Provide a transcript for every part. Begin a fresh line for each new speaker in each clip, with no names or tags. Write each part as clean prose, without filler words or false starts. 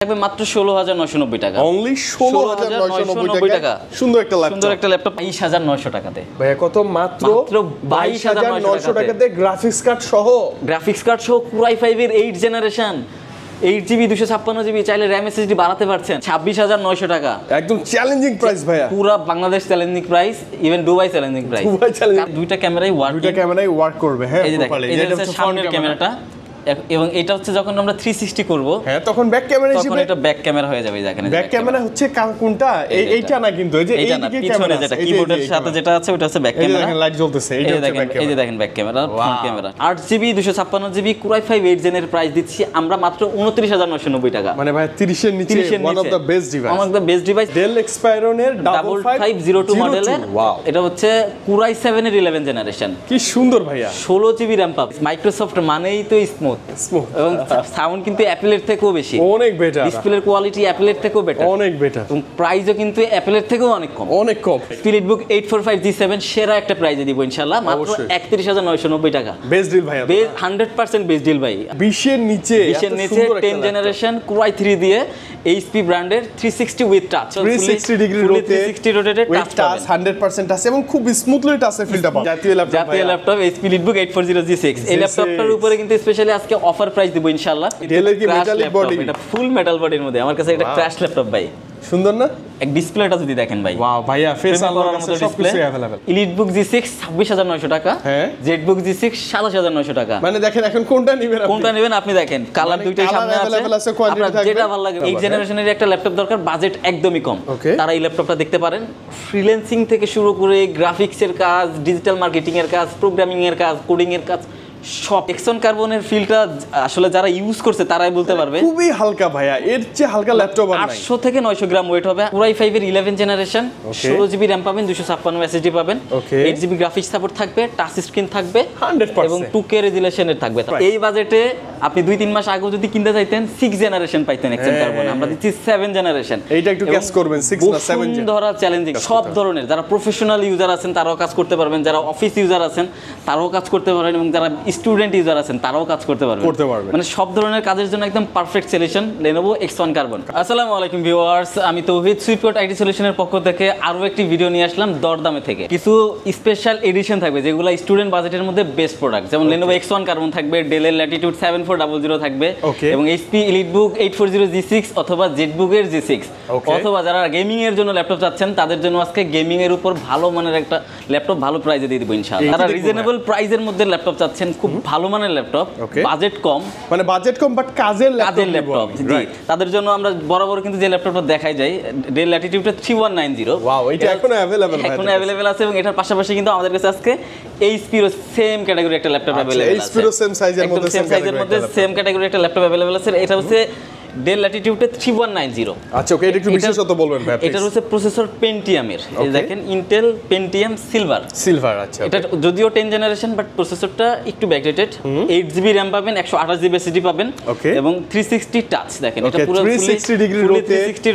থাকবে মাত্র 16990 টাকা।
অনলি 16990 টাকা। সুন্দর একটা
ল্যাপটপ 22900 টাকাতে।
ভাইয়া কত? মাত্র 22900 টাকাতে গ্রাফিক্স কার্ড সহ
Core i5 এর 8 জেনারেশন 8GB 256GB চাইলে RAM SSD বাড়াতে পারছেন 26900 টাকা।
একদম চ্যালেঞ্জিং প্রাইস ভাইয়া,
পুরো Bangladesh challenging price, even Dubai challenging price. দুইটা ক্যামেরাই ওয়ার্ক
করবে। হ্যাঁ,
এই যে দেখেন, এই যে সামনের ক্যামেরাটা, এবং এটা হচ্ছে যখন আমরা 360 করব,
হ্যাঁ তখন ব্যাক ক্যামেরা হিসেবে
তখন এটা ব্যাক ক্যামেরা হয়ে যাবে। দেখেন
ব্যাক ক্যামেরা হচ্ছে কোনটা? এইটা না, কিন্তু এই যে এইদিকে ক্যামেরা
যেটা কিবোর্ডের সাথে যেটা আছে ওটা হচ্ছে ব্যাক ক্যামেরা।
দেখেন লাইট জ্বলতেছে, এইটা হচ্ছে ব্যাক ক্যামেরা।
এই যে দেখেন back camera, front camera. 8GB 256GB Core i5 8 জেনের প্রাইস দিচ্ছি আমরা মাত্র 29990 টাকা।
মানে ভাই 30 এর নিচে one of the best device. Dell Expiron এর
5502 মডেলের, এটা হচ্ছে Core i7 এর 11 জেনারেশন।
কি সুন্দর ভাইয়া,
16GB RAM পাবে। মাইক্রোসফট মানেই তো স্মুথ, এবং সাউন্ড কিন্তু অ্যাপলের থেকেও বেশি,
অনেক বেটার।
ডিসপ্লের কোয়ালিটি অ্যাপলের থেকেও বেটার,
অনেক বেটার,
এবং প্রাইসও কিন্তু অ্যাপলের থেকেও অনেক কম। স্পিরিটবুক 845G7 সেরা একটা প্রাইসে দিব ইনশাআল্লাহ, মাত্র 31990 টাকা।
বেস্ট ডিল ভাইয়া,
100% বেস্ট ডিল ভাই।
20 এর নিচে
10 জেনারেশন Core i3 দিয়ে HP ব্র্যান্ডের 360 with touch,
360 degree rotated touch 100% আছে, এবং খুব স্মুথলি টাচে ফিলটা পাবেন। জাতীয়
ল্যাপটপ স্পিরিটবুক 840G6। এই ল্যাপটপটার উপরে কিন্তু স্পেশালি আজকে অফার প্রাইস দিব ইনশাআল্লাহ।
ডেলের কি মেটালিক বডি,
এটা ফুল মেটাল বডির মধ্যে। আমার কাছে এটা ক্র্যাশ ল্যাপটপ ভাই,
সুন্দর না?
এক ডিসপ্লেটা যদি দেখেন ভাই,
ওয়াও ভাইয়া, ফেস আনলক আছে, সবকিছু अवेलेबल।
এলিটবুক G6 26900 টাকা,
হ্যাঁ
জেটবুক G6 27900 টাকা।
মানে দেখেন এখন কোনটা নেবেন
আপনি দেখেন, কালার দুইটাই সামনে আছে, আপনার যেটা ভালো লাগে। এই জেনারেশনের একটা ল্যাপটপ দরকার, বাজেট একদমই কম, তারা এই ল্যাপটপটা দেখতে পারেন। ফ্রিল্যান্সিং থেকে শুরু করে গ্রাফিক্সের কাজ, ডিজিটাল মার্কেটিং এর কাজ, প্রোগ্রামিং এর কাজ, কোডিং এর কাজ, সব। এক্সন কার্বনের ফিলটা আসলে যারা ইউজ করছে তারাই বলতে পারবে।
খুবই হালকা ভাইয়া, এর চেয়ে হালকা ল্যাপটপ আর নাই।
800 থেকে 900 গ্রাম ওয়েট হবে। Core i5 এর 11 জেনারেশন, 16GB RAM পাবেন, 256 SSD পাবেন, 8GB গ্রাফিক্স সাপোর্ট থাকবে, টাচ স্ক্রিন থাকবে
100%,
এবং 2K রেজোলিউশনের থাকবে। এই বাজেটে আপনি 2-3 মাস আগেও যদি কিনতে চাইতেন 6 জেনারেশন পাইতেন এক্সন কার্বন। আমরা দিচ্ছি 7 জেনারেশন।
এইটা একটু ক্যাচ করবেন, 6 না 7 জেন।
ধরা চ্যালেঞ্জিং সব ধরনের, যারা প্রফেশনাল ইউজার আছেন তারাও কাজ করতে পারবেন, যারা অফিস ইউজার আছেন তারাও কাজ করতে পারবেন, এবং যারা স্টুডেন্ট ইউজার আছেন তারাও কাজ করতে পারবেন। মানে সব ধরনের কাজের জন্য একদম perfect solution Lenovo X1 Carbon। আসসালামু আলাইকুম ভিউয়ার্স, আমি তৌহিদ, সুইপকোড আইটি সলিউশনের পক্ষ থেকে আরো একটি ভিডিও নিয়ে আসলাম দরদামে থেকে। কিছু স্পেশাল এডিশন থাকবে যেগুলো স্টুডেন্ট বাজেটের মধ্যে বেস্ট প্রোডাক্ট, যেমন Lenovo X1 Carbon থাকবে, Dell এর Latitude 7400 থাকবে, এবং HP EliteBook 840G6 অথবা ZBook এর G6, অথবা যারা গেমিং এর জন্য ল্যাপটপ চাচ্ছেন তাদের জন্য আজকে গেমিং এর উপর ভালো মানের একটা ল্যাপটপ ভালো প্রাইসে দিয়ে দিব ইনশাআল্লাহ। যারা রিজনেবল প্রাইসের মধ্যে ল্যাপটপ চাচ্ছেন, খুব ভালো মানের ল্যাপটপ, বাজেট কম, মানে
বাজেট কম বাট কাজের ল্যাপটপ,
জি, তাদের জন্য আমরা বরাবর কিন্তু যে ল্যাপটপটা দেখাই যাই Dell Latitude 3190।
ওয়াও, এটা এখনো
अवेलेबल আছে, এবং এটার পাশাপাশি কিন্তু আমাদের কাছে আজকে HP এর সেম ক্যাটাগরি একটা ল্যাপটপ अवेलेबल আছে।
HP এর সেম সাইজের মধ্যে
সেম ক্যাটাগরি একটা ল্যাপটপ अवेलेबल আছে। এটা হচ্ছে Dell Latitude 3190।
আচ্ছা, ওকে, এটা একটু বিশেষত বলবেন ভাই।
এটা হচ্ছে প্রসেসর Pentium এর, এই দেখেন Intel Pentium Silver। আচ্ছা, এটা যদিও 10 জেনারেশন বাট প্রসেসরটা একটু ব্যাকডেটেড। 8GB RAM পাবেন, 128GB SSD পাবেন, এবং 360 টাচ। দেখেন এটা পুরো
360 ডিগ্রি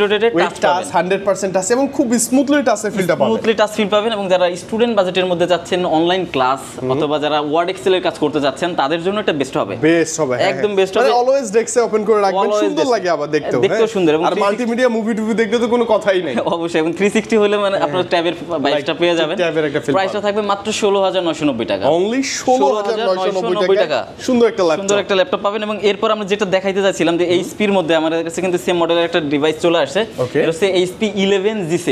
রোটেটেড টাচ
100% আছে, এবং খুব স্মুথলি টাচে ফিলটা পাবেন,
স্মুথলি টাচ ফিল পাবেন। এবং যারা স্টুডেন্ট বাজেটের মধ্যে যাচ্ছেন, অনলাইন ক্লাস অথবা যারা ওয়ার্ড এক্সেল এর কাজ করতে যাচ্ছেন, তাদের জন্য এটা বেস্ট হবে, একদম বেস্ট হবে।
অলওয়েজ ডেস্কে ওপেন করে রাখবেন, সুন্দর লাগে আবার দেখতেও সুন্দর, এবং আর মাল্টিমিডিয়া মুভি দেখতে তো কোনো কথাই নাই
অবশ্যই। এবং 360 হলে মানে আপনার ট্যাবের বাইকটা পেয়ে যাবেন। প্রাইসটা থাকবে মাত্র 16990 টাকা,
অনলি 16990 টাকা। সুন্দর একটা ল্যাপটপ
পাবেন। এবং এরপর আমরা যেটা দেখাইতে যাচ্ছিলাম যে HP এর মধ্যে আমাদের কাছে কিন্তু সেম মডেলের একটা ডিভাইস চলে আসছে, এটা হচ্ছে HP 11G6।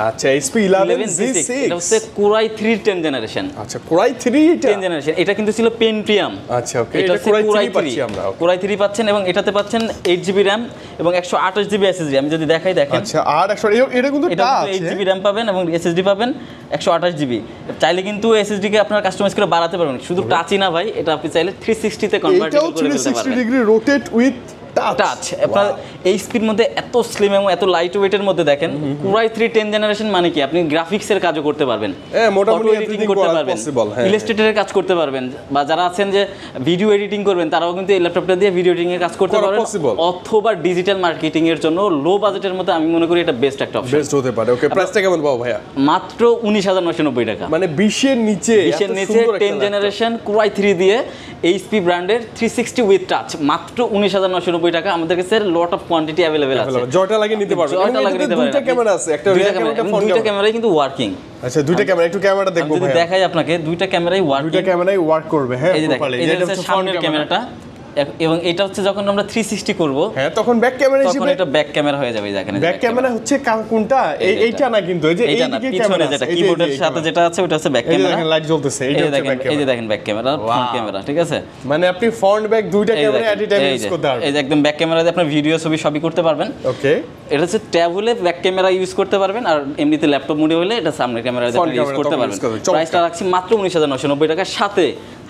আচ্ছা, HP 11G6,
এটা হচ্ছে Core i3 10 জেনারেশন।
আচ্ছা, Core i3
10 জেনারেশন, এটা কিন্তু ছিল Pentium।
আচ্ছা, ওকে, এটা Core i3 পাচ্ছি আমরা।
Core i3 পাচ্ছেন, এবং এটাতে পাচ্ছেন 8GB RAM এবং 128GB SSD। আমি যদি দেখাই, দেখেন,
আচ্ছা, আর এটা কিন্তু টাচ
8GB RAM পাবেন এবং SSD পাবেন 128GB। চাইলে কিন্তু SSD কে আপনারা কাস্টমাইজ করে বাড়াতে পারবেন, শুধু টাচই না ভাই, এটা আপনি চাইলে 360 তে কনভার্ট করে ফেলতে পারবেন।
360 ডিগ্রি রোটেট উইথ টাচ।
আপনার এই স্পিড মধ্যে এত স্লিম এবং এত লাইট ওয়েটের মধ্যে দেখেন, Core i3 10 জেনারেশন মানে কি, আপনি গ্রাফিক্সের কাজও করতে পারবেন,
মোটামুটি
এডিটিং করতে পারবেন, ইলাস্ট্রেটরের কাজ করতে পারবেন, বা যারা আছেন যে ভিডিও এডিটিং করবেন তারাও কিন্তু এই ল্যাপটপটা দিয়ে ভিডিও এডিটিং এর কাজ করতে পারবেন, অথবা ডিজিটাল মার্কেটিং এর জন্য লো বাজেটের মধ্যে আমি মনে করি এটা বেস্ট একটা অপশন,
বেস্ট হতে পারে। ওকে, প্রাইসটা কেমন পাবো ভাইয়া?
মাত্র 19990 টাকা,
মানে 20 এর নিচে
10 জেনারেশন Core i3 দিয়ে HP ব্র্যান্ডের 360 উইথ টাচ, মাত্র 19990 999 টাকা। আমাদের কাছে লট অফ কোয়ান্টিটি अवेलेबल আছে,
জয়টা লাগিয়ে নিতে পারবেন।
জয়টা লাগিয়ে নিতে পারবেন।
দুইটা ক্যামেরা আছে, একটা রিয়ার ক্যামেরা, একটা ফ্রন্ট
দুইটা ক্যামেরাই কিন্তু ওয়ার্কিং।
আচ্ছা দুইটা ক্যামেরা, একটু ক্যামেরাটা দেখবো
যদি
ভাই,
দেখাই আপনাকে দুইটা ক্যামেরাই ওয়ার্কিং,
দুইটা ক্যামেরাই ওয়ার্ক করবে। হ্যাঁ
এই যে দেখেন, এই যে হচ্ছে সামনের ক্যামেরাটা, এবং এটা হচ্ছে যখন আমরা 360 করব,
হ্যাঁ তখন ব্যাক ক্যামেরা
তখন
হিসেবে
এটা ব্যাক ক্যামেরা হয়ে যাবে। দেখেন
ব্যাক ক্যামেরা হচ্ছে কোনটা, এইটা না কিন্তু, এই যে এইদিকে ক্যামেরা
যেটা কিবোর্ডের সাথে যেটা আছে ওটা হচ্ছে ব্যাক ক্যামেরা।
দেখেন লাইট জ্বলতেছে, এইটা হচ্ছে ব্যাক ক্যামেরা।
এই যে দেখেন ব্যাক ক্যামেরা, ফ্রন্ট ক্যামেরা, ঠিক আছে?
মানে আপনি ফ্রন্ট ব্যাক দুইটা ক্যামেরা এট এ টাইম ইউজ করতে পারবেন।
এই যে একদম ব্যাক ক্যামেরা দিয়ে আপনি ভিডিও ছবি সবই করতে পারবেন।
ওকে,
এটা হচ্ছে ট্যাব হলে ব্যাক ক্যামেরা ইউজ করতে পারবেন, আর এমনিতে ল্যাপটপ মোডে হলে এটা সামনের ক্যামেরা দিয়ে ইউজ করতে পারবেন। প্রাইসটা রাখছি মাত্র 19,990 টাকা, সাথে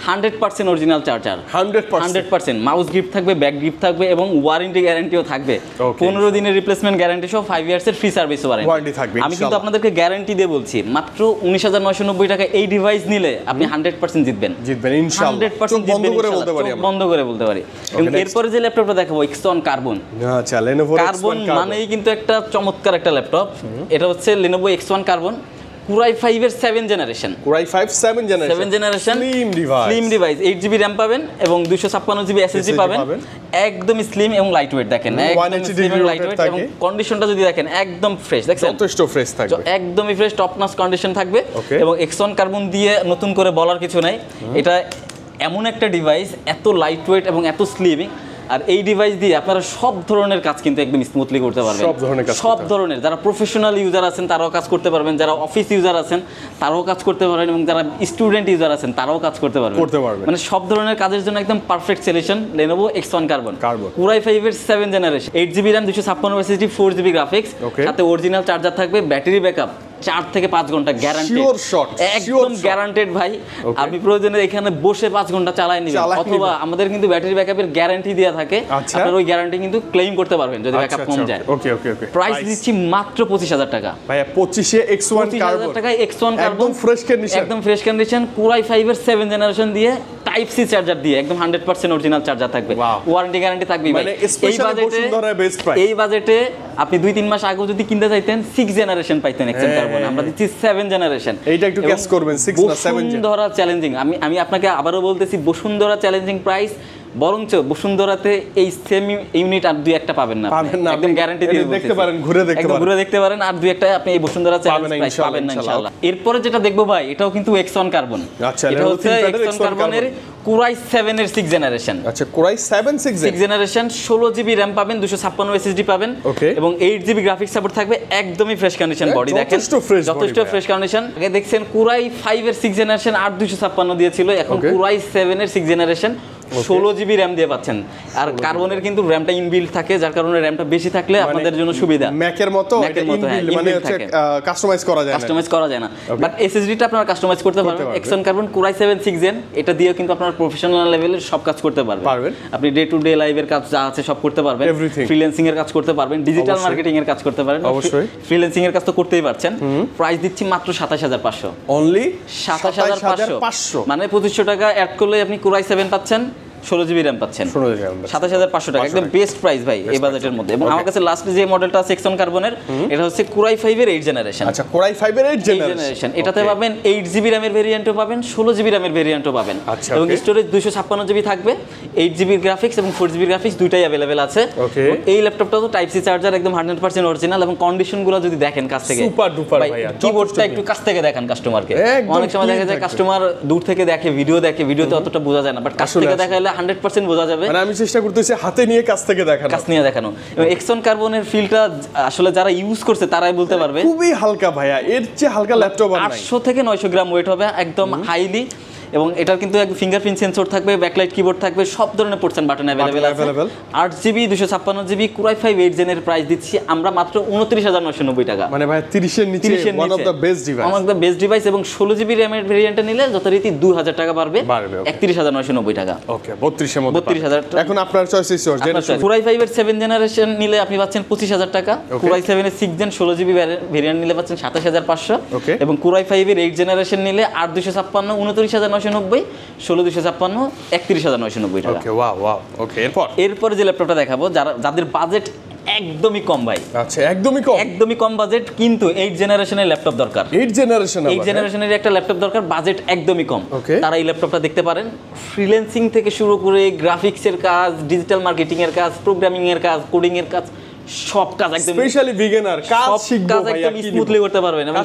100% অরিজিনাল চার্জার, 100% মাউস গ্রিপ থাকবে, ব্যাক গ্রিপ থাকবে এবং ওয়ারেন্টি গ্যারান্টিও থাকবে। 15 দিনের রিপ্লেসমেন্ট গ্যারান্টি সহ 5 ইয়ার্সের ফ্রি সার্ভিস ওয়ারেন্টি
থাকবে।
আমি কিন্তু আপনাদেরকে গ্যারান্টি দিয়ে বলছি, মাত্র 19,990 টাকা এই ডিভাইস নিলে আপনি 100% জিতবেন
ইনশাআল্লাহ।
100%
বন্ধ করে বলতে পারি,
বন্ধ করে বলতে পারি। এবং এরপরে যে ল্যাপটপটা দেখাবো Xton কার্বন।
আচ্ছা, Lenovo
কার্বন মানেই কিন্তু একটা চমৎকার একটা ল্যাপটপ। এটা হচ্ছে Lenovo X1 carbon, Core i5 এর 7 generation,
Core i5 7 generation,
slim device, 8GB RAM পাবেন এবং 256GB SSD পাবেন, একদম স্লিম এবং লাইটওয়েট। দেখেন একদম স্লিম এবং লাইটওয়েট, এবং কন্ডিশনটা যদি দেখেন একদম ফ্রেশ, দেখছেন
যথেষ্ট ফ্রেশ থাকবে,
একদমই ফ্রেশ, টপ নচ কন্ডিশন থাকবে। এবং Xton কার্বন দিয়ে নতুন করে বলার কিছু নাই, এটা এমন একটা ডিভাইস, এত লাইটওয়েট এবং এত স্লিম, আর এই ডিভাইস দিয়ে আপনারা সব ধরনের কাজ কিন্তু একদম স্মুথলি করতে পারবেন। সব ধরনের, যারা প্রফেশনাল ইউজার আছেন তারাও কাজ করতে পারবেন, যারা অফিস ইউজার আছেন তারাও কাজ করতে পারবেন, এবং যারা স্টুডেন্ট ইউজার আছেন তারাও কাজ করতে পারবেন। মানে সব ধরনের কাজের জন্য একদম perfect solution Lenovo X1 carbon. Core i5 এর 7 generation, 8GB RAM, 256 SSD, 4GB graphics, সাথে অরিজিনাল চার্জার থাকবে, ব্যাটারি ব্যাকআপ 4 থেকে 5 ঘন্টা গ্যারান্টেড, একদম গ্যারান্টেড ভাই। আপনি প্রয়োজনে এখানে বসে 5 ঘন্টা চালায় নেবেন, অথবা আমাদের কিন্তু ব্যাটারি ব্যাকআপের গ্যারান্টি দেয়া থাকে, আপনার ওই গ্যারান্টি কিন্তু ক্লেম করতে পারবেন যদি ব্যাকআপ কম যায়।
ওকে ওকে ওকে।
প্রাইস দিচ্ছি মাত্র 25,000 টাকা
ভাই, 25 এ X1 কার্বন,
25,000 টাকায় X1 কার্বন,
একদম ফ্রেশ কন্ডিশন,
একদম ফ্রেশ কন্ডিশন, Core i5 এর 7 জেনারেশন দিয়ে, টাইপ সি চার্জার দিয়ে, একদম 100% অরিজিনাল চার্জার থাকবে, ওয়ারেন্টি গ্যারান্টি থাকবে।
মানে স্পেশালি বসুন্ধরা বেস্ট প্রাইস।
এই বাজেটে আপনি 2-3 মাস আগেও যদি কিনতে চাইতেন 6 জেনারেশন পাইতেন X1 কার্বন, আমরা দিচ্ছি 7 জেনারেশন।
এইটা একটু ক্যাচ করবেন, 6 না 7
বসুন্ধরা চ্যালেঞ্জিং, আমি আপনাকে আবারও বলতেছি, বসুন্ধরা চ্যালেঞ্জিং প্রাইস। বরঞ্চ বসুন্ধরাতে এই সেম ইউনিট আর 2-1টা পাবেন না, একদম গ্যারান্টি দিয়ে
দেখতে পারেন, ঘুরে দেখতে পারেন,
আর 2-1টা আপনি এই বসুন্ধরা চ্যালেঞ্জ প্রাইস পাবেন না ইনশাআল্লাহ। এরপরে যেটা দেখবো ভাই, এটাও কিন্তু X1 কার্বন।
আচ্ছা,
এটা হচ্ছে X1 কার্বনের Core i7 এর 6 জেনারেশন।
আচ্ছা, Core i7 6
generation, 16GB RAM পাবেন, 256 SSD পাবেন এবং 8GB গ্রাফিক্স সাপোর্ট থাকবে, একদমই ফ্রেশ কন্ডিশন বডি। দেখেন যথেষ্ট ফ্রেশ কন্ডিশন। আগে দেখছেন Core i5 এর 6 জেনারেশন 8256 দিয়েছিল, এখন Core i7 এর 6 জেনারেশন 16GB RAM দিয়ে পাচ্ছেন। আর কার্বনের কিন্তু র্যামটা ইনবিল্ট থাকে, যার কারণে র্যামটা বেশি থাকলে আপনাদের জন্য সুবিধা।
ম্যাকের মতো ইনবিল্ট, মানে হচ্ছে কাস্টমাইজ করা যায় না,
বাট এসএসডিটা আপনারা কাস্টমাইজ করতে পারবেন। X1 carbon Core i7 6 gen, এটা দিয়ে কিন্তু আপনারা প্রফেশনাল লেভেলের সব কাজ করতে পারবেন। আপনি ডে টু ডে লাইফের কাজ যা আছে সব করতে পারবেন, ফ্রিল্যান্সিং এর কাজ করতে পারবেন, ডিজিটাল মার্কেটিং এর কাজ করতে পারবেন, অবশ্যই ফ্রিল্যান্সিং এর কাজ তো করতেই পারছেন। প্রাইস দিচ্ছি মাত্র 27,500,
অনলি
27,500, মানে 2500 টাকা অ্যাড করলে আপনি Core i7 পাচ্ছেন, 16GB RAM পাচ্ছেন, 27,500 টাকা, একদম বেস্ট প্রাইস ভাই এই বাজেটের মধ্যে। এবং আমার কাছে লাস্ট যে মডেলটা আছে X1 কার্বনের, এটা হচ্ছে Core i5 এর 8 জেনারেশন।
আচ্ছা, Core i5 এর 8 জেনারেশন,
এটাতে পাবেন 8GB RAM এর ভেরিয়েন্টও পাবেন, 16GB RAM এর ভেরিয়েন্টও পাবেন, এবং স্টোরেজ 256GB থাকবে, 8GB গ্রাফিক্স এবং 4GB গ্রাফিক্স দুইটাই अवेलेबल আছে। এই ল্যাপটপটা তো টাইপ সি চার্জার, একদম 100% অরিজিনাল, এবং কন্ডিশনগুলো যদি দেখেন কাছ থেকে,
সুপার ডুপার ভাই।
কিবোর্ডটা একটু কাছ থেকে দেখান কাস্টমারকে, অনেক সময় দেখা যায় কাস্টমার দূর থেকে দেখে, দেখে ভিডিওতে অতটা বোঝা যায় না, বাট কাছ থেকে দেখাইলে 100% বোঝা যাবে।
মানে আমি চেষ্টা করতেছি হাতে নিয়ে কাছ থেকে দেখানো। এবং X1 কার্বনের ফিলটা আসলে যারা ইউজ করছে তারাই বলতে পারবে, খুবই হালকা ভাইয়া, এর চেয়ে হালকা ল্যাপটপ আর নাই।
800 থেকে 900 গ্রাম ওয়েট হবে, একদম হাইলি। এবং এটার কিন্তু এক ফিঙ্গারপ্রিন্ট সেন্সর থাকবে, ব্যাকলাইট কিবোর্ড থাকবে, সব ধরনের পোর্টস এন্ড বাটন अवेलेबल আছে। 8GB 256GB Core i5 8 জেনের প্রাইস দিচ্ছি আমরা মাত্র 29,990 টাকা,
মানে ভাই 30 এর নিচে one of the best device. এবং 16GB RAM এর ভেরিয়েন্টটা নিলে যথারীতি 2000 টাকা বাড়বে, 31,990 টাকা। ওকে, 32 এর মধ্যে 32,000 টাকা। এখন আপনার choice is your. Core i5 এর 7 জেনারেশন নিলে আপনি পাচ্ছেন 25,000 টাকা, Core i7 এর 6 জেন 16GB ভেরিয়েন্ট নিলে পাচ্ছেন 27,500, এবং Core i5 এর 8 জেনারেশন নিলে 8256 29,990, 16,256 31,990 টাকা। ওকে, ওয়াও ওয়াও। ওকে, এরপর
যে ল্যাপটপটা দেখাবো, যাদের বাজেট একদমই কম ভাই।
আচ্ছা একদমই
কম বাজেট, কিন্তু 8 জেনারেশনের ল্যাপটপ দরকার।
8 জেনারেশনের
একটা ল্যাপটপ দরকার, বাজেট একদমই কম। তারা এই ল্যাপটপটা দেখতে পারেন। ফ্রিল্যান্সিং থেকে শুরু করে গ্রাফিক্সের কাজ, ডিজিটাল মার্কেটিং এর কাজ, প্রোগ্রামিং এর কাজ, কোডিং এর কাজ, সব কাজ একদম
স্পেশালি বিগিনার কাজ শিখবো ভাই,
একদম স্মুথলি করতে পারবেন। এবং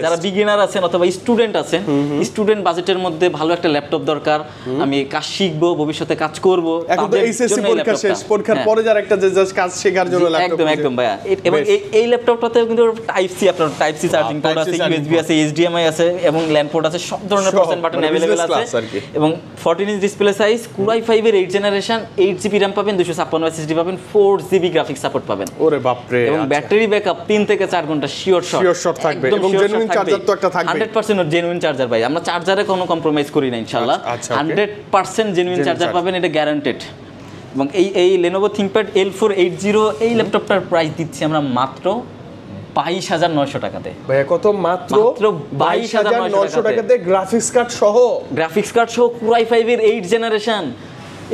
যারা বিগিনার আছেন অথবা স্টুডেন্ট আছেন, স্টুডেন্ট বাজেটের মধ্যে ভালো একটা ল্যাপটপ দরকার, আমি কাজ শিখবো, ভবিষ্যতে কাজ করব,
এখন তো এইচএসসি পরীক্ষা শেষ, পরীক্ষার পরে যারা একটা জাস্ট কাজ শেখার জন্য ল্যাপটপ,
একদম ভাইয়া। এবং এই ল্যাপটপটাতে কিন্তু টাইপ সি, আপনার টাইপ সি চার্জিং পোর্ট আছে, ইউএসবি আছে, এইচডিএমআই আছে এবং ল্যান্ড পোর্ট আছে, সব ধরনের পার্সেন্ট বাটন अवेलेबल আছে। এবং 14 inch display size, Core i5 এর 8 জেনারেশন, 8GB RAM পাবেন, 256 SSD পাবেন, 4GB গ্রাফিক্স সাপোর্ট পাবেন।
ওরে বাপরে।
এবং ব্যাটারি ব্যাকআপ 3 থেকে 4 ঘন্টা শিওর শট
থাকবে। এবং জেনুইন চার্জার তো একটা থাকবে,
100% জেনুইন চার্জার ভাই। আমরা চার্জারে কোনো কম্প্রোমাইজ করি না ইনশাআল্লাহ। 100% জেনুইন চার্জার পাবেন, এটা গ্যারান্টেড। এবং এই Lenovo ThinkPad L480 এই ল্যাপটপটার প্রাইস দিচ্ছি আমরা মাত্র 22,900 টাকাতে।
ভাইয়া কত? মাত্র 22,900 টাকাতে গ্রাফিক্স কার্ড সহ
Core i5 এর 8 জেনারেশন,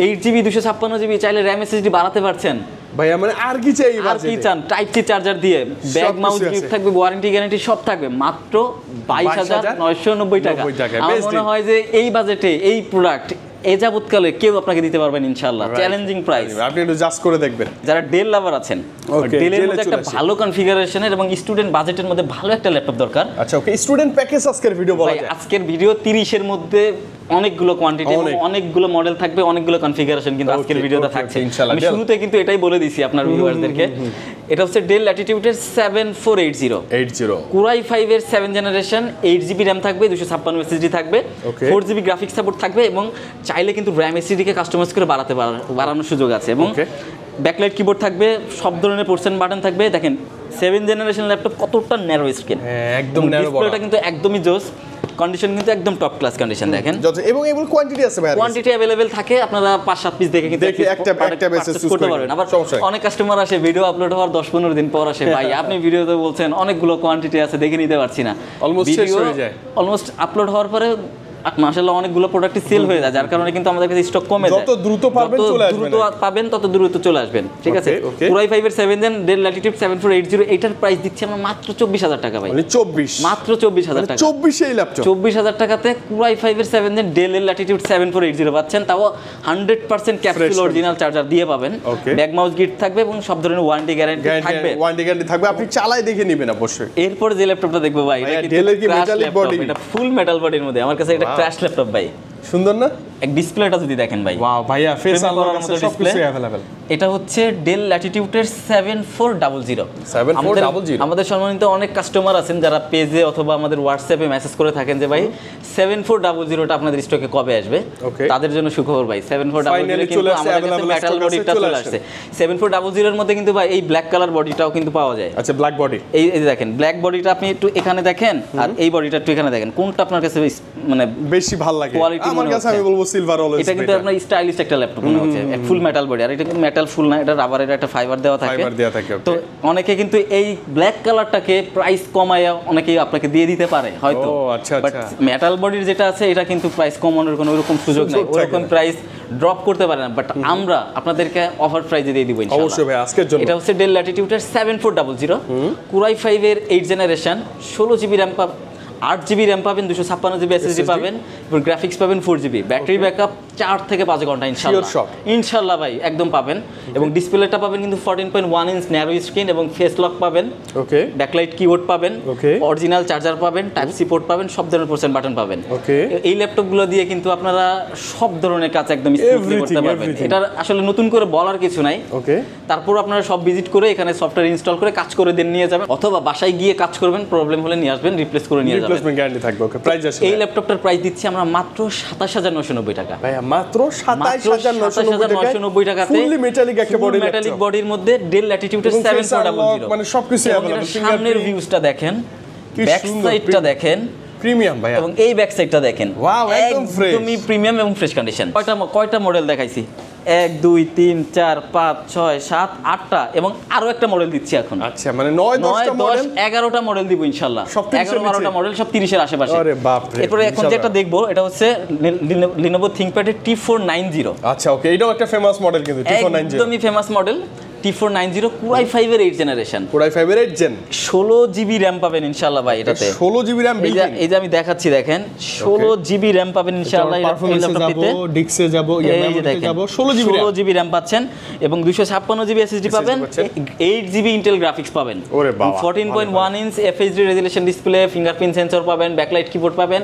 8GB 256GB, চাইলে RAM SSD বাড়াতে পারছেন
ভাইয়া। মানে আর কি চাই?
আর কি চান? টাইপ সি চার্জার দিয়ে, ব্যাগ মাউস গিফট থাকবে, ওয়ারেন্টি গ্যারান্টি সব থাকবে, মাত্র 22,990 টাকা। আমার মনে হয় যে এই বাজেটে এই প্রোডাক্ট এ যাবতকালে কেউ আপনাকে দিতে পারবেন ইনশাআল্লাহ। চ্যালেঞ্জিং প্রাইস,
আপনি একটু জাস্ট করে দেখবেন।
যারা ডেল লাভার আছেন, ডেলের মধ্যে একটা ভালো কনফিগারেশনের এবং স্টুডেন্ট বাজেটের মধ্যে ভালো একটা ল্যাপটপ দরকার।
আচ্ছা ওকে, স্টুডেন্ট প্যাকেজ আজকের ভিডিও বলা যায়।
আজকের ভিডিও 30 এর মধ্যে অনেকগুলো কোয়ান্টিটি, অনেকগুলো মডেল থাকবে, অনেকগুলো কনফিগারেশন কিন্তু আজকের ভিডিওতে থাকছে। আমি শুরুতে কিন্তু এটাই বলে দিছি আপনার ভিউয়ারদেরকে। এটা হচ্ছে ডেল ল্যাটিটিউডের 7480, Core i5 এর 7 জেনারেশন, 8GB RAM থাকবে, 256 SSD থাকবে, 4GB গ্রাফিক্স সাপোর্ট থাকবে এবং চাইলে কিন্তু RAM SSD কে কাস্টমাইজ করে বাড়ানোর সুযোগ আছে। এবং ব্যাকলাইট কিবোর্ড থাকবে, সব ধরনের পোর্শন বাটন থাকবে। দেখেন 7 জেনারেশন ল্যাপটপ কতটা ন্যারো স্ক্রিন,
একদম ন্যারো,
ডিসপ্লেটা কিন্তু একদমই জোস, কন্ডিশন কিন্তু একদম টপ ক্লাস কন্ডিশন। দেখেন
এবং এগুলো কোয়ান্টিটি আছে ভাই,
কোয়ান্টিটি अवेलेबल থাকে, আপনারা 5-7 পিস দেখে কিন্তু
একটা বেসিস
করতে পারবেন। আবার অনেক কাস্টমার আসে ভিডিও আপলোড হওয়ার 10-15 দিন পর আসে, ভাই আপনি ভিডিওতে বলছেন অনেকগুলো কোয়ান্টিটি আছে, দেখে নিতে পারছি না। অলমোস্ট আপলোড হওয়ার পরে মাশাআল্লাহ অনেকগুলো প্রোডাক্টই সেল হয়ে যায়, যার কারণে কিন্তু আমাদের কাছে স্টক কমে যায়।
যত দ্রুত পারবেন চলে আসবেন,
দ্রুত পাবেন তত দ্রুত চলে আসবেন, ঠিক আছে? Core i5 এর 7 জেন ডেল ল্যাটিটিউড 7480, এটার প্রাইস দিচ্ছি আমরা মাত্র 24,000 টাকা ভাই।
মানে 24,
মাত্র 24,000 টাকা।
24 এই ল্যাপটপ
24,000 টাকাতে Core i5 এর 7 জেন ডেল ল্যাটিটিউড 7480 পাচ্ছেন, তাও 100% ক্যাপসুল অরিজিনাল চার্জার দিয়ে পাবেন। ব্যাগ মাউস গিফট থাকবে এবং সব ধরনের ওয়ারেন্টি গ্যারান্টি থাকবে।
আপনি চালাই দেখে নেবেন অবশ্যই।
এরপর যে ল্যাপটপটা দেখবো ভাই, এটা কিন্তু মেটালিক বডি, এটা ফুল মেটাল বডির মধ্যে। আমার কাছে এটা ক্র্যাশ ল্যাপটপ ভাই,
সুন্দর না?
এক ডিসপ্লেটা যদি দেখেন ভাই,
ওয়াও ভাইয়া, ফেস আনলক আছে, সবকিছু अवेलेबल।
এটা হচ্ছে ডেল ল্যাটিটিউডের 7400। আমাদের সম্মানিত অনেক কাস্টমার আছেন যারা পেজে অথবা আমাদের হোয়াটসঅ্যাপে মেসেজ করে থাকেন যে ভাই 7400টা আপনাদের স্টকে কবে আসবে। তাদের জন্য সুখবর ভাই, 7400 কিন্তু আমাদের কাছে মেটাল বডিটা চলে আসছে। 7400 এর মধ্যে কিন্তু ভাই এই ব্ল্যাক কালার বডিটাও কিন্তু পাওয়া যায়।
আচ্ছা, ব্ল্যাক বডি,
এই দেখেন ব্ল্যাক বডিটা আপনি একটু এখানে দেখেন, আর এই বডিটা একটু এখানে দেখেন, কোনটা আপনার কাছে মানে
বেশি ভালো লাগে? আমার কাছে আমি বলবো সিলভার অলওয়েজ।
এটা কিন্তু আপনার স্টাইলিশ একটা ল্যাপটপ মনে হচ্ছে, ফুল মেটাল বডি। আর এটা কিন্তু মেটাল ফুল না, এটা রাবারের একটা ফাইবার দেওয়া থাকে। তো অনেকে কিন্তু এই ব্ল্যাক কালারটাকে প্রাইস কমায়া অনেকেই আপনাকে দিয়ে দিতে পারে হয়তো। বাট মেটাল বডির যেটা আছে এটা কিন্তু প্রাইস কমানোর কোনো ওরকম সুযোগ নাই, ওরকম প্রাইস ড্রপ করতে পারে না। বাট আমরা আপনাদেরকে অফার প্রাইসে দিয়ে দিব ইনশাআল্লাহ।
অবশ্যই ভাই, আজকের জন্য।
এটা হচ্ছে ডেল ল্যাটিটিউডের 7400, Core i5 এর 8 generation, 16GB RAM 8GB RAM পাবেন, 256GB SSD পাবেন এবং গ্রাফিক্স পাবেন 4GB, ব্যাটারি ব্যাকআপ 4 থেকে 5 ঘন্টা ইনশাআল্লাহ ভাই একদম পাবেন। এবং ডিসপ্লেটা পাবেন কিন্তু 14.1 ইঞ্চ ন্যারো স্ক্রিন এবং ফেস লক পাবেন, ব্যাকলাইট কিবোর্ড পাবেন, অরিজিনাল চার্জার পাবেন, টাইপ সি পোর্ট পাবেন, সব ধরনের পোর্শন বাটন পাবেন। এই ল্যাপটপগুলো দিয়ে কিন্তু আপনারা সব ধরনের কাজ একদম স্মুথলি করতে পারবেন। এটা আসলে নতুন করে বলার কিছু নাই। তারপর আপনারা সব ভিজিট করে এখানে সফটওয়্যার ইনস্টল করে কাজ করে দেন নিয়ে যাবেন, অথবা বাসায় গিয়ে কাজ করবেন, প্রবলেম হলে নিয়ে আসবেন, রিপ্লেস করে নিয়ে যাবেন।
রিপ্লেসমেন্ট গ্যারান্টি থাকবে। ওকে, প্রাইস আছে?
এই ল্যাপটপটার প্রাইস দিচ্ছি আমরা মাত্র 27990 টাকা।
ভাই মাত্র 27990 টাকাতে
ফুললি মেটালিক একটা বডি, মেটালিক বডির মধ্যে ডেল ল্যাটিটিউডের 7400,
মানে সবকিছু अवेलेबल।
সামনের ভিউজটা দেখেন, ব্যাক সাইডটা দেখেন,
প্রিমিয়াম ভাই,
এবং এই ব্যাক সাইডটা দেখেন,
ওয়াও একদম ফ্রেশ,
একদমই প্রিমিয়াম এবং ফ্রেশ কন্ডিশন। কয়টা মডেল দেখাইছি? 1 2 3 4 5 6 7 8টা এবং আরো একটা মডেল দিচ্ছি এখন।
আচ্ছা, মানে 9 10টা মডেল,
11টা মডেল দিব ইনশাআল্লাহ। 11-12টা মডেল, সব 30 এর আশেপাশে।
আরে বাপ রে।
এরপর এখন যেটা দেখবো এটা হচ্ছে Lenovo ThinkPad এর T490।
আচ্ছা ওকে, এটাও একটা ফেমাস মডেল কিন্তু T490,
একদমই famous model. T490 Core i5 এর 8 জেনারেশন,
Core i5 এর 8 জেন,
16GB RAM পাবেন ইনশাআল্লাহ ভাই এটাতে।
16GB RAM বিল্ট ইন,
এই যে আমি দেখাচ্ছি দেখেন, 16GB RAM পাবেন ইনশাআল্লাহ এই ল্যাপটপটিতে।
ডিক্সে যাব, মেমোরিতে যাব,
16GB RAM পাচ্ছেন এবং 256GB SSD পাবেন, 8GB ইন্টেল গ্রাফিক্স পাবেন, 14.1 inch FHD resolution display, fingerprint sensor পাবেন, ব্যাকলাইট কিবোর্ড পাবেন,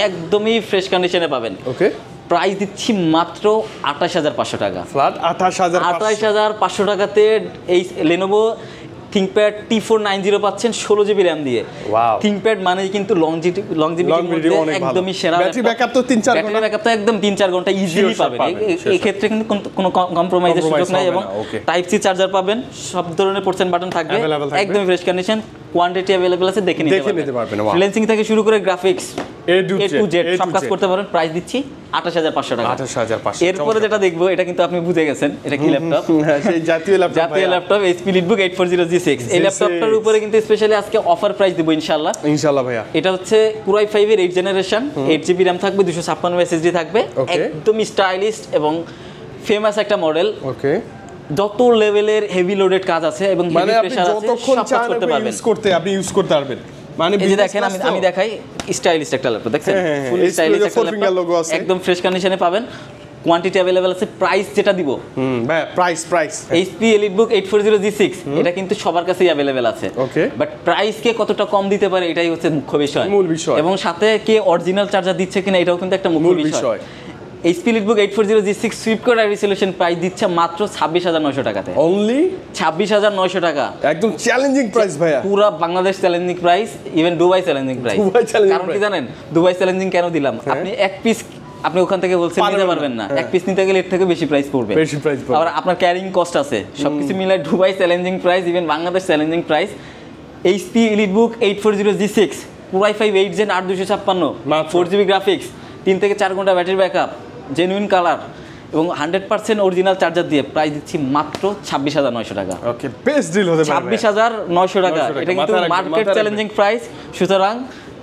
একদমই ফ্রেশ কন্ডিশনে পাবেন।
ওকে,
প্রাইস দিচ্ছি মাত্র 28500 টাকা,
ফ্ল্যাট
28500 টাকাতে এই Lenovo ThinkPad T490 পাচ্ছেন 16GB RAM দিয়ে। ThinkPad মানে কিন্তু লংজিভিটি একদমই সেরা।
ব্যাটারি ব্যাকআপ তো 3-4 ঘন্টা,
ব্যাটারি ব্যাকআপ তো একদম 3-4 ঘন্টা ইজিলি পাবেন। এই ক্ষেত্রে কিন্তু কোনো কম্প্রোমাইজের সুযোগ নাই এবং টাইপ সি চার্জার পাবেন, সব ধরনের পোর্ট বাটন থাকবে, একদম ফ্রেশ কন্ডিশন, কোয়ান্টিটি अवेलेबल আছে, দেখে নিতে পারবেন। ফ্রিল্যান্সিং থেকে শুরু করে গ্রাফিক্স A to Z সব কাজ করতে পারেন। প্রাইস দিচ্ছি 28500 টাকা।
28500।
এরপরে যেটা দেখবো এটা কিন্তু আপনি বুঝে গেছেন, এটা কি ল্যাপটপ?
সেই জাতীয় ল্যাপটপ
HP EliteBook 840G6। এই ল্যাপটপটার উপরে কিন্তু স্পেশালি আজকে অফার প্রাইস দিব ইনশাআল্লাহ
ভাইয়া।
এটা হচ্ছে Core i5 এর 8 জেনারেশন, 8GB RAM থাকবে, 256 SSD থাকবে, একদম স্টাইলিশ এবং ফেমাস একটা মডেল।
ওকে,
যত লেভেলের হেভি লোডেড কাজ আছে এবং হেভি প্রেসার আছে সব কাজ করতে পারবেন,
আপনি ইউজ করতে পারবেন। মানে
এই যে দেখেন আমি দেখাই, স্টাইলিশ একটা ল্যাপটপ দেখছেন, ফুল স্টাইলিশ একটা ল্যাপটপ, একদম ফ্রেশ কন্ডিশনে পাবেন, কোয়ান্টিটি अवेलेबल আছে। প্রাইস যেটা দিব
ভাই, প্রাইস
HP EliteBook 840G6 এটা কিন্তু সবার কাছেই अवेलेबल আছে।
ওকে,
বাট প্রাইস কে কতটা কম দিতে পারে এটাই হচ্ছে মুখ্য বিষয়,
মূল বিষয়,
এবং সাথে কে অরিজিনাল চার্জার দিচ্ছে কিনা এটাও কিন্তু একটা মুখ্য বিষয়। HP EliteBook 840G6 সুইপকোড রেজোলিউশন প্রাইস দিচ্ছে মাত্র 26900 টাকাতে, অনলি 26900 টাকা,
একদম চ্যালেঞ্জিং প্রাইস ভাইয়া,
পুরো Bangladesh challenging price, even Dubai challenging price. কারণ কি জানেন দুবাই চ্যালেঞ্জিং কেন দিলাম? আপনি এক পিস আপনি ওখান থেকে বলছেন নিতে পারবেন না, এক পিস নিতে গেলে এর থেকে বেশি প্রাইস পড়বে, আবার আপনার ক্যারিং কস্ট আছে, সবকিছু মিলাই Dubai challenging price, even Bangladesh challenging price. HP EliteBook 840G6 Core i5 8 Gen 8256, 4GB graphics, 3 থেকে 4 ঘন্টা ব্যাটারি ব্যাকআপ, জেনুইন কালার এবং 100% অরিজিনাল চার্জার দিয়ে প্রাইস দিচ্ছি মাত্র 26900 টাকা।
ওকে, বেস্ট ডিল হতে পারে
26900 টাকা। এটা কিন্তু মার্কেট চ্যালেঞ্জিং প্রাইস, সুতরাং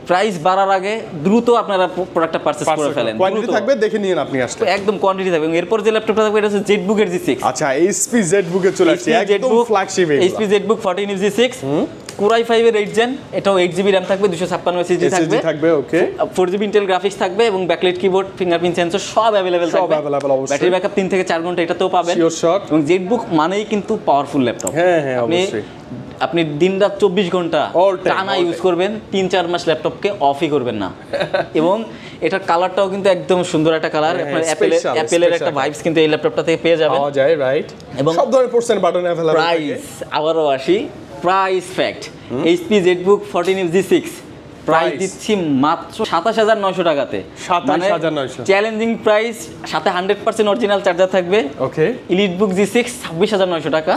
প্রাইস বাড়ার আগে দ্রুত আপনারা প্রোডাক্টটা পারচেজ করে ফেলেন।
কোয়ান্টিটি থাকবে, দেখে নিন আপনি আসলে,
একদম কোয়ান্টিটি থাকবে। এবং এরপর যে ল্যাপটপটা থাকবে এটা হচ্ছে ZBook এর G6।
আচ্ছা, HP ZBook এ চলে আসছে, একদম flagship
HP ZBook 14 G6 Core i5 এর 8 Gen, এটাও 8GB RAM থাকবে, 256 SSD থাকবে,
ওকে,
4GB ইন্টেল গ্রাফিক্স থাকবে এবং ব্যাকলাইট কিবোর্ড, ফিঙ্গারপ্রিন্ট সেন্সর সব अवेलेबल থাকবে, ব্যাটারি ব্যাকআপ 3 থেকে 4 ঘন্টা এটাতেও পাবেন। এবং ZBook মানেই কিন্তু পাওয়ারফুল ল্যাপটপ।
হ্যাঁ অবশ্যই,
আপনি দিনরাত 24 ঘন্টা টানা ইউজ করবেন, 3-4 মাস ল্যাপটপকে অফই করবেন না। এবং এটার কালারটাও কিন্তু একদম সুন্দর একটা কালার, আপনার অ্যাপেলের একটা ভাইবস কিন্তু এই ল্যাপটপটা থেকে পেয়ে যাবেন,
পাওয়া যায়, রাইট। এবং সব ধরনের পোর্ট বাটন अवेलेबल।
প্রাইস আবারও আসি, price fact, HP ZBook 14G6 price দিচ্ছি মাত্র 27900 টাকাতে,
27900
চ্যালেঞ্জিং প্রাইস, সাথে 100% অরিজিনাল চার্জার থাকবে।
ওকে,
EliteBook G6 26900 টাকা,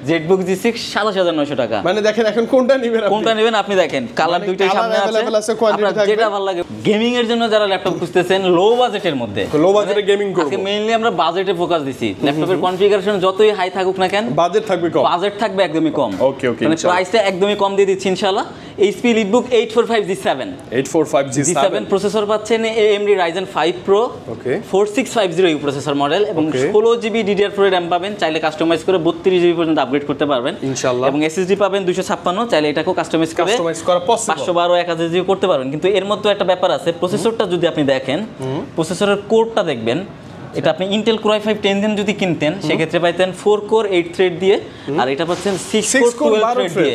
ZBook G6 27900 টাকা।
মানে দেখেন এখন কোনটা নেবেন
আপনি দেখেন, কালার দুইটাই সামনে আছে, আপনার যেটা ভালো লাগে। গেমিং এর জন্য যারা ল্যাপটপ খুঁজতেছেন লো বাজেটের মধ্যে,
লো বাজেটে গেমিং করব,
আজকে মেইনলি আমরা বাজেটে ফোকাস দিছি। ল্যাপটপের কনফিগারেশন যতই হাই থাকুক না কেন,
বাজেট থাকবে কম,
বাজেট থাকবে একদমই কম।
ওকে,
মানে প্রাইসটা একদমই কম দিয়ে দিচ্ছি ইনশাআল্লাহ। HP EliteBook 845G7 প্রসেসর পাচ্ছেন, AMD Ryzen 5 Pro,
ওকে,
4650 প্রসেসর মডেল এবং 16GB DDR4 RAM পাবেন, চাইলে কাস্টমাইজ করে 32GB পর্যন্ত আপগ্রেড করতে পারবেন
ইনশাআল্লাহ। এবং
SSD পাবেন 256, চাইলে এটাকেও কাস্টমাইজ করা পসিবল, 512 1000GB করতে পারবেন। কিন্তু এর মধ্যে একটা ব্যাপার আছে, প্রসেসরটা যদি আপনি দেখেন, প্রসেসরের কোরটা দেখবেন, এটা আপনি ইন্টেল Core i5 10 Gen যদি কিনতেন সেক্ষেত্রে পাইতেন 4 কোর 8 থ্রেড দিয়ে, আর এটা পাচ্ছেন 6 কোর 12 থ্রেড দিয়ে।